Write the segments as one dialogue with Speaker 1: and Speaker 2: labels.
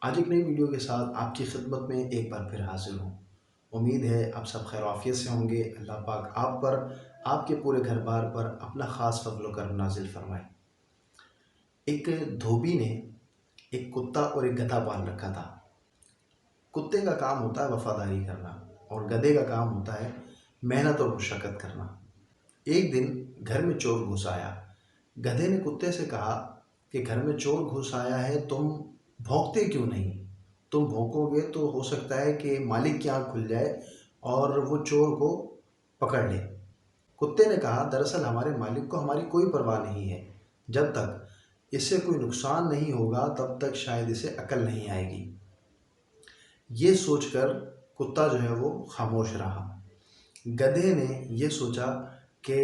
Speaker 1: آج ایک نئی ویڈیو کے ساتھ آپ کی خدمت میں ایک بار پھر حاضر ہوں۔ امید ہے آپ سب خیر و عافیت سے ہوں گے۔ اللہ پاک آپ پر، آپ کے پورے گھر بار پر اپنا خاص فضل و کرم نازل فرمائے۔ ایک دھوبی نے ایک کتا اور ایک گدھا پال رکھا تھا۔ کتے کا کام ہوتا ہے وفاداری کرنا اور گدھے کا کام ہوتا ہے محنت اور مشقت کرنا۔ ایک دن گھر میں چور گھس آیا۔ گدھے نے کتے سے کہا کہ گھر میں چور گھس آیا ہے، تم بھونکتے کیوں نہیں؟ تم بھونکو گے تو ہو سکتا ہے کہ مالک کی آنکھ کھل جائے اور وہ چور کو پکڑ لے۔ کتے نے کہا دراصل ہمارے مالک کو ہماری کوئی پرواہ نہیں ہے، جب تک اس سے کوئی نقصان نہیں ہوگا تب تک شاید اسے عقل نہیں آئے گی۔ یہ سوچ کر کتا جو ہے وہ خاموش رہا۔ گدھے نے یہ سوچا کہ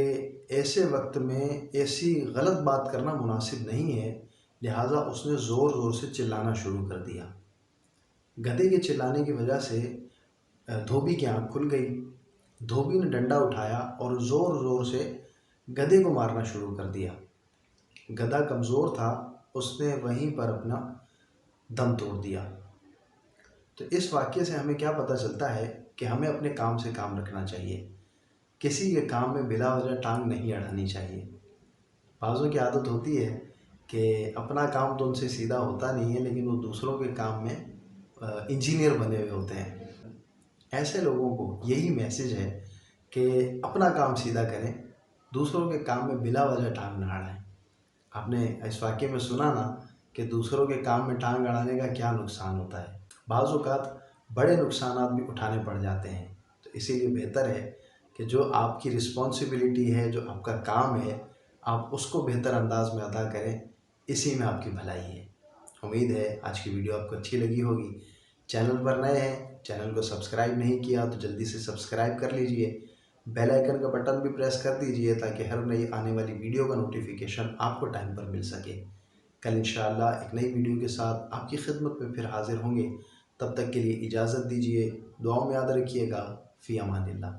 Speaker 1: ایسے وقت میں ایسی غلط بات کرنا مناسب نہیں ہے، لہٰذا اس نے زور زور سے چلانا شروع کر دیا۔ گدھے کے چلانے کی وجہ سے دھوبی کی آنکھ کھل گئی۔ دھوبی نے ڈنڈا اٹھایا اور زور زور سے گدھے کو مارنا شروع کر دیا۔ گدھا کمزور تھا، اس نے وہیں پر اپنا دم توڑ دیا۔ تو اس واقعے سے ہمیں کیا پتہ چلتا ہے کہ ہمیں اپنے کام سے کام رکھنا چاہیے، کسی کے کام میں بلا وجہ ٹانگ نہیں اڑانی چاہیے۔ بعضوں کی عادت ہوتی ہے کہ اپنا کام تو ان سے سیدھا ہوتا نہیں ہے، لیکن وہ دوسروں کے کام میں انجینئر بنے ہوئے ہوتے ہیں۔ ایسے لوگوں کو یہی میسج ہے کہ اپنا کام سیدھا کریں، دوسروں کے کام میں بلا وجہ ٹانگ نہ اڑائیں۔ آپ نے اس واقعے میں سنا نا کہ دوسروں کے کام میں ٹانگ اڑانے کا کیا نقصان ہوتا ہے۔ بعض اوقات بڑے نقصانات بھی اٹھانے پڑ جاتے ہیں، تو اسی لیے بہتر ہے کہ جو آپ کی رسپانسبلٹی ہے، جو آپ کا کام ہے، آپ اس کو بہتر انداز میں ادا کریں، اسی میں آپ کی بھلائی ہے۔ امید ہے آج کی ویڈیو آپ کو اچھی لگی ہوگی۔ چینل پر نئے ہیں، چینل کو سبسکرائب نہیں کیا تو جلدی سے سبسکرائب کر لیجئے، بیل آئیکن کا بٹن بھی پریس کر دیجئے تاکہ ہر نئی آنے والی ویڈیو کا نوٹیفیکیشن آپ کو ٹائم پر مل سکے۔ کل انشاءاللہ ایک نئی ویڈیو کے ساتھ آپ کی خدمت میں پھر حاضر ہوں گے۔ تب تک کے لیے اجازت دیجئے، دعاؤں میں یاد رکھیے گا۔ فی امان اللہ۔